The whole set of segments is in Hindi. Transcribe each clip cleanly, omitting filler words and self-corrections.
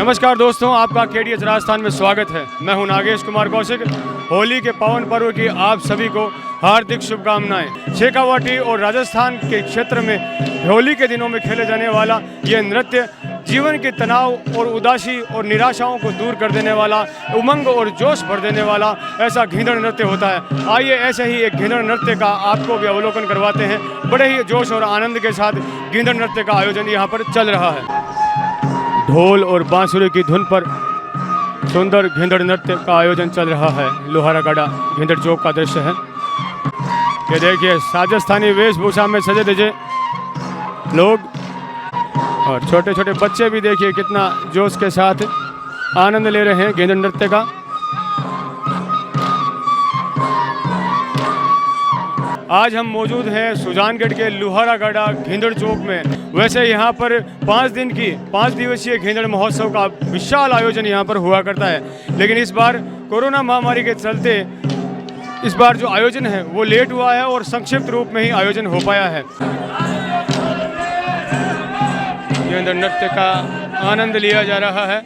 नमस्कार दोस्तों, आपका KDH राजस्थान में स्वागत है। मैं हूं नागेश कुमार कौशिक। होली के पावन पर्व की आप सभी को हार्दिक शुभकामनाएं। शेखावाटी और राजस्थान के क्षेत्र में होली के दिनों में खेले जाने वाला ये नृत्य जीवन के तनाव और उदासी और निराशाओं को दूर कर देने वाला, उमंग और जोश भर देने वाला ऐसा घिंदड़ नृत्य होता है। आइए ऐसे ही एक घिंदड़ नृत्य का आपको भी अवलोकन करवाते हैं। बड़े ही जोश और आनंद के साथ घिंदड़ नृत्य का आयोजन यहाँ पर चल रहा है। ढोल और बांसुरी की धुन पर सुंदर घिंदड़ नृत्य का आयोजन चल रहा है। लोहारागढ़ घिंदड़ चौक का दृश्य है। ये देखिए, राजस्थानी वेशभूषा में सजे धजे लोग और छोटे छोटे बच्चे भी देखिए कितना जोश के साथ आनंद ले रहे हैं घिंदड़ नृत्य का। आज हम मौजूद हैं सुजानगढ़ के लोहारागढ़ घिंदड़ चौक में। वैसे यहाँ पर 5 दिवसीय घिंदड़ महोत्सव का विशाल आयोजन यहाँ पर हुआ करता है, लेकिन इस बार कोरोना महामारी के चलते इस बार जो आयोजन है वो लेट हुआ है और संक्षिप्त रूप में ही आयोजन हो पाया है। घिंदड़ नृत्य का आनंद लिया जा रहा है।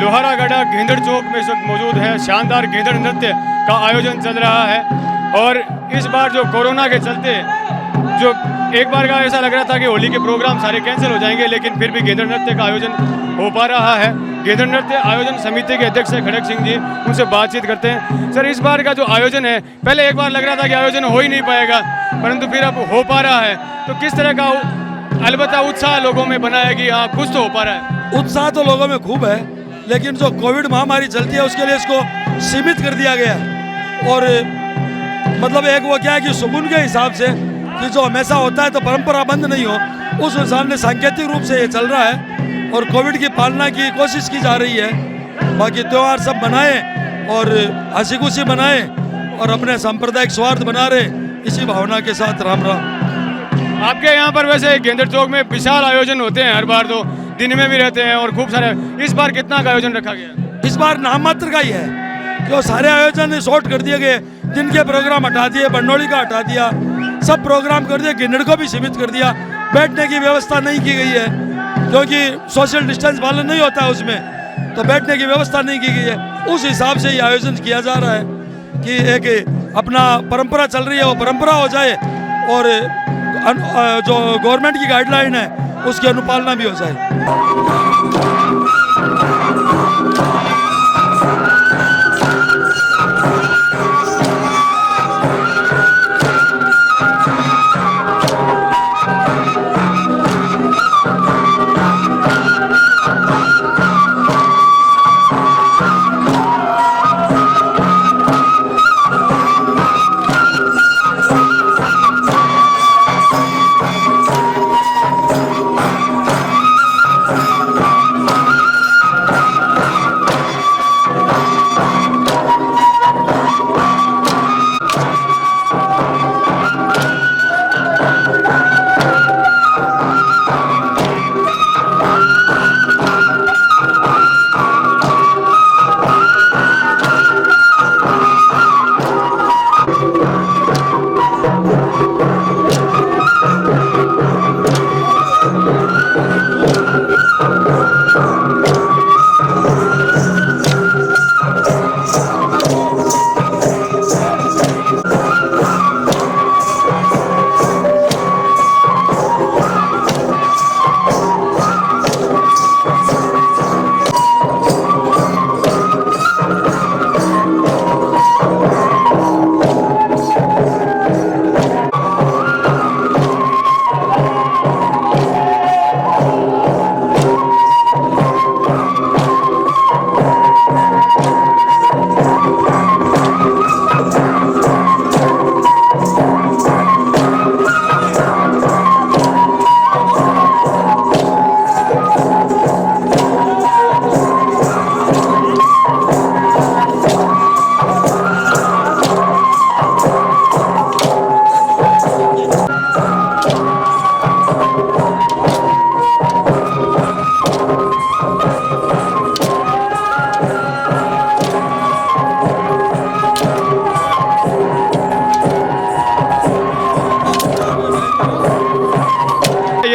लोहारागढ़ घिंदड़ चौक में इस वक्त मौजूद है। शानदार घिंदड़ नृत्य का आयोजन चल रहा है और इस बार जो कोरोना के चलते जो एक बार का ऐसा लग रहा था कि होली के प्रोग्राम सारे कैंसिल हो जाएंगे, लेकिन फिर भी घिंदड़ नृत्य का आयोजन हो पा रहा है। घिंदड़ नृत्य आयोजन समिति के अध्यक्ष है खड़क सिंह जी, उनसे बातचीत करते हैं। सर, इस बार का जो आयोजन है, पहले एक बार लग रहा था कि आयोजन हो ही नहीं पाएगा, परंतु फिर अब हो पा रहा है, तो किस तरह का अलबत्ता उत्साह लोगों में बना है कि हाँ कुछ तो हो पा रहा है? उत्साह तो लोगों में खूब है, लेकिन जो कोविड महामारी चलती है उसके लिए इसको सीमित कर दिया गया है। और मतलब एक वो क्या है कि सुकून के हिसाब से कि जो हमेशा होता है तो परंपरा बंद नहीं हो, उस हिसाब से सांकेतिक रूप से ये चल रहा है और कोविड की पालना की कोशिश की जा रही है। बाकी त्यौहार सब मनाएं और हंसी खुशी मनाएं और अपने सांप्रदायिक सौहार्द बना रहे, इसी भावना के साथ राम राम। आपके यहाँ पर वैसे गेंदर चौक में विशाल आयोजन होते हैं हर बार, तो दिन में भी रहते हैं और खूब सारे, इस बार कितना का आयोजन रखा गया? इस बार नाम मात्र का ही है, जो सारे आयोजन शॉर्ट कर दिए गए, जिनके प्रोग्राम हटा दिए, बंडोली का हटा दिया, सब प्रोग्राम कर दिए, गिन्नड़ को भी सीमित कर दिया। बैठने की व्यवस्था नहीं की गई है क्योंकि सोशल डिस्टेंस पालन नहीं होता है उसमें, तो बैठने की व्यवस्था नहीं की गई है। उस हिसाब से ये आयोजन किया जा रहा है कि एक अपना परंपरा चल रही है वो परंपरा हो जाए और जो गवर्नमेंट की गाइडलाइन है उसकी अनुपालना भी हो जाए।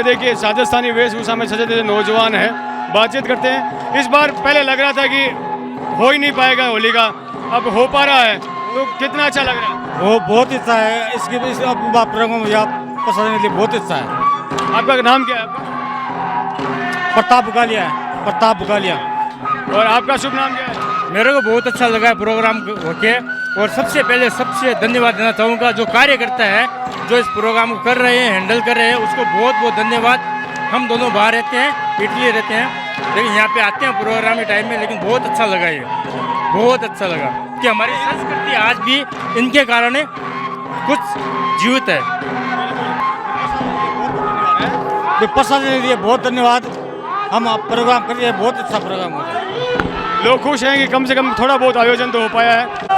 देखिए राजस्थानी वेशभूषा में सजे नौजवान हैं, बातचीत करते हैं। इस बार पहले लग रहा था कि हो ही नहीं पाएगा होली का, अब हो पा रहा है, तो कितना अच्छा लग रहा है? वो बहुत इच्छा है इसकी प्रोग्राम पसंद के लिए बहुत इच्छा है। आपका नाम क्या है? प्रताप बुकालिया। प्रताप बुकालिया। और आपका शुभ नाम क्या है? मेरे को बहुत अच्छा लगा है प्रोग्राम होके, और सबसे पहले सबसे धन्यवाद देना चाहूँगा जो कार्यकर्ता है जो इस प्रोग्राम को कर रहे हैं, हैंडल कर रहे हैं, उसको बहुत बहुत धन्यवाद। हम दोनों बाहर रहते हैं, इटली रहते हैं, लेकिन यहाँ पे आते हैं प्रोग्राम के टाइम में, लेकिन बहुत अच्छा लगा ये, बहुत अच्छा लगा कि हमारी संस्कृति आज भी इनके कारण कुछ जीवित है। पसंद के लिए बहुत धन्यवाद। हम प्रोग्राम कर रहे हैं, बहुत अच्छा प्रोग्राम हो रहा है। लोग खुश हैं कि कम से कम थोड़ा बहुत आयोजन तो हो पाया है।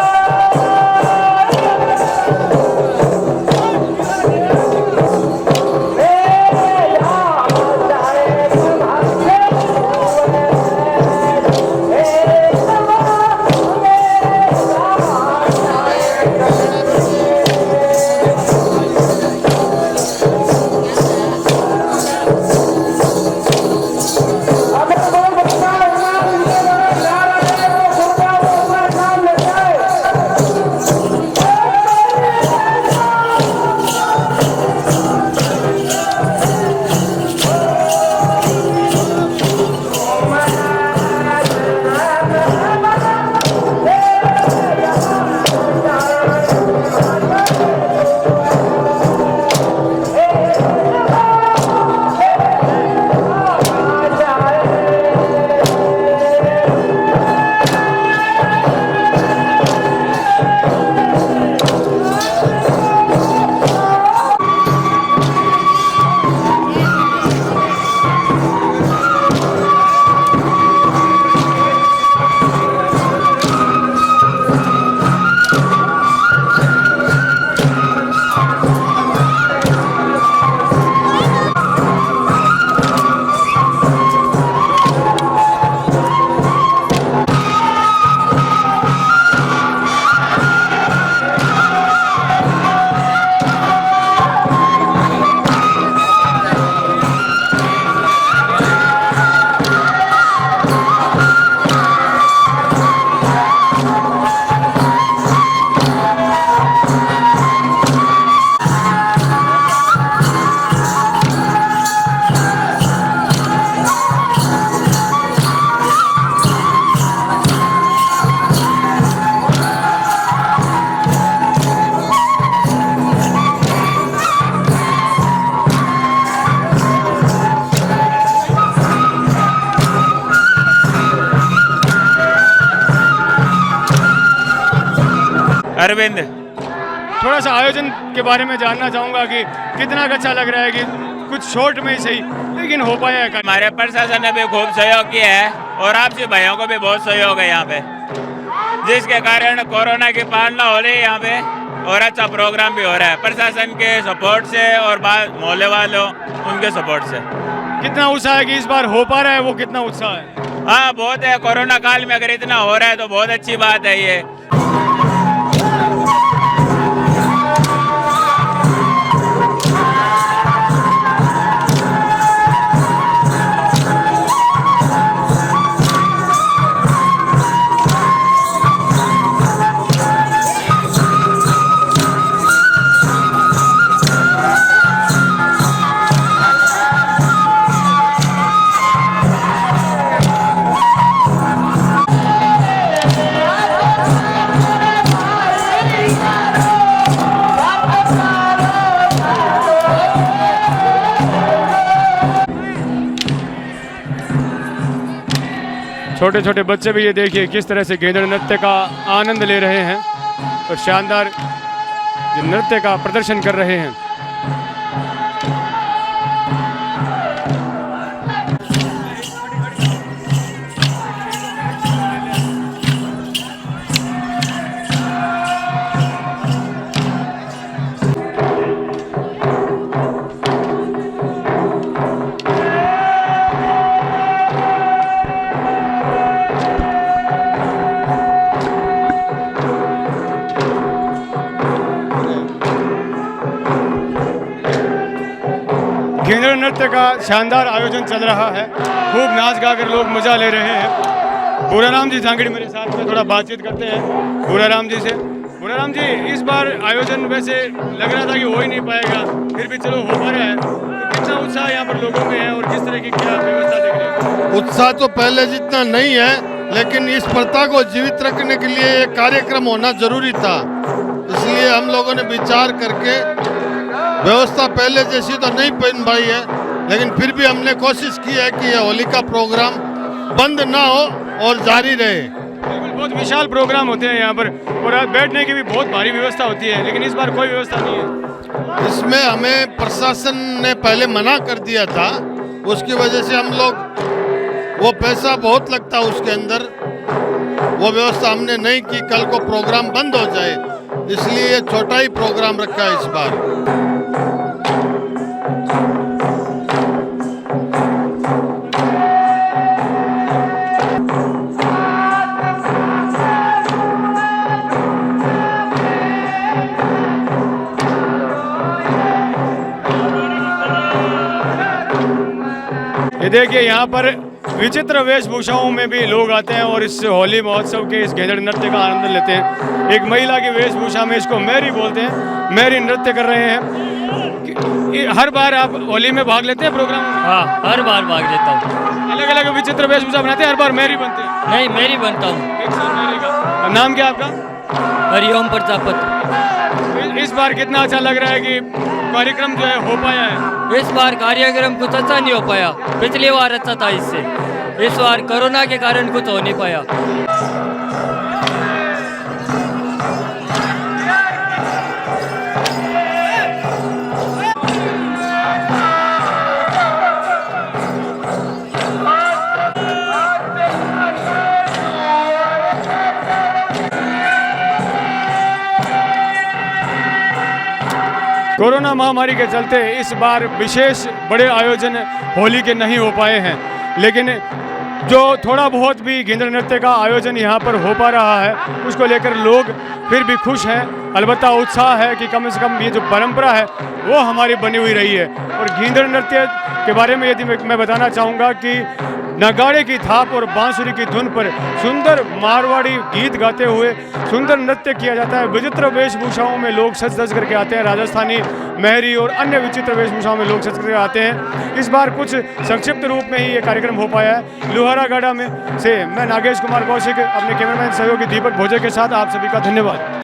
अरविंद। थोड़ा सा आयोजन के बारे में जानना चाहूँगा कि कितना अच्छा लग रहा है कि कुछ शॉर्ट में ही सही लेकिन हो पाया है। हमारे प्रशासन ने भी खूब सहयोग किया है और आपसी भाइयों को भी बहुत सहयोग है यहाँ पे, जिसके कारण कोरोना की पालना हो रही है यहाँ पे और अच्छा प्रोग्राम भी हो रहा है प्रशासन के सपोर्ट से और मोहल्ले वालों उनके सपोर्ट से। कितना उत्साह है कि इस बार हो पा रहा है, वो कितना उत्साह है? हाँ बहुत है, कोरोना काल में अगर इतना हो रहा है तो बहुत अच्छी बात है ये। छोटे छोटे बच्चे भी ये देखिए किस तरह से गेंदड़ नृत्य का आनंद ले रहे हैं और शानदार नृत्य का प्रदर्शन कर रहे हैं। गेंदड़ नृत्य का शानदार आयोजन चल रहा है, खूब नाच गा कर लोग मजा ले रहे हैं। भूराराम जी झांगड़ी मेरे साथ में, थोड़ा बातचीत करते हैं भूराराम जी से। भूराराम जी, इस बार आयोजन वैसे लग रहा था कि हो ही नहीं पाएगा, फिर भी चलो हो पा रहा है, तो कितना उत्साह यहाँ पर लोगों में है और किस तरह की क्या व्यवस्था देख रहे हैं? उत्साह तो पहले जितना नहीं है, लेकिन इस प्रथा को जीवित रखने के लिए एक कार्यक्रम होना जरूरी था, इसलिए हम लोगों ने विचार करके व्यवस्था पहले जैसी तो नहीं बन पाई है, लेकिन फिर भी हमने कोशिश की है कि यह होली का प्रोग्राम बंद ना हो और जारी रहे। बिल्कुल, बहुत विशाल प्रोग्राम होते हैं यहाँ पर और बैठने की भी बहुत भारी व्यवस्था होती है, लेकिन इस बार कोई व्यवस्था नहीं है। इसमें हमें प्रशासन ने पहले मना कर दिया था, उसकी वजह से हम लोग वो पैसा बहुत लगता उसके अंदर, वो व्यवस्था हमने नहीं की, कल को प्रोग्राम बंद हो जाए, इसलिए ये छोटा ही प्रोग्राम रखा है इस बार। ये देखिए यहाँ पर विचित्र वेशभूषाओं में भी लोग आते हैं और इस होली महोत्सव के इस गेंदड़ नृत्य का आनंद लेते हैं। एक महिला की वेशभूषा में, इसको मैरी बोलते हैं, मैरी नृत्य कर रहे हैं। हर बार आप होली में भाग लेते हैं प्रोग्राम में? हाँ, हर बार भाग लेता हूँ। अलग अलग विचित्र वेशभूषा बनाते हैं, हर बार मैरी बनते हैं? नहीं, मैरी बनता हूँ। एक साल मैरी का नाम क्या आपका? हरिओम प्रजापति। इस बार कितना अच्छा लग रहा है कि कार्यक्रम जो है हो पाया है? इस बार कार्यक्रम कुछ अच्छा नहीं हो पाया, पिछली बार अच्छा था इससे, इस बार कोरोना के कारण कुछ हो नहीं पाया। कोरोना महामारी के चलते इस बार विशेष बड़े आयोजन होली के नहीं हो पाए हैं, लेकिन जो थोड़ा बहुत भी गेंदड़ नृत्य का आयोजन यहाँ पर हो पा रहा है उसको लेकर लोग फिर भी खुश हैं। अलबत्ता उत्साह है कि कम से कम ये जो परंपरा है वो हमारी बनी हुई रही है। और गेंदड़ नृत्य के बारे में यदि मैं बताना चाहूँगा कि नगाड़े की थाप और बांसुरी की धुन पर सुंदर मारवाड़ी गीत गाते हुए सुंदर नृत्य किया जाता है। विचित्र वेशभूषाओं में लोग सज धज करके आते हैं, राजस्थानी, मेहरी और अन्य विचित्र वेशभूषाओं में लोग सज करके आते हैं। इस बार कुछ संक्षिप्त रूप में ही ये कार्यक्रम हो पाया है। लोहारागाड़ा में से मैं नागेश कुमार कौशिक अपने कैमरामैन सहयोगी दीपक भोजे के साथ आप सभी का धन्यवाद।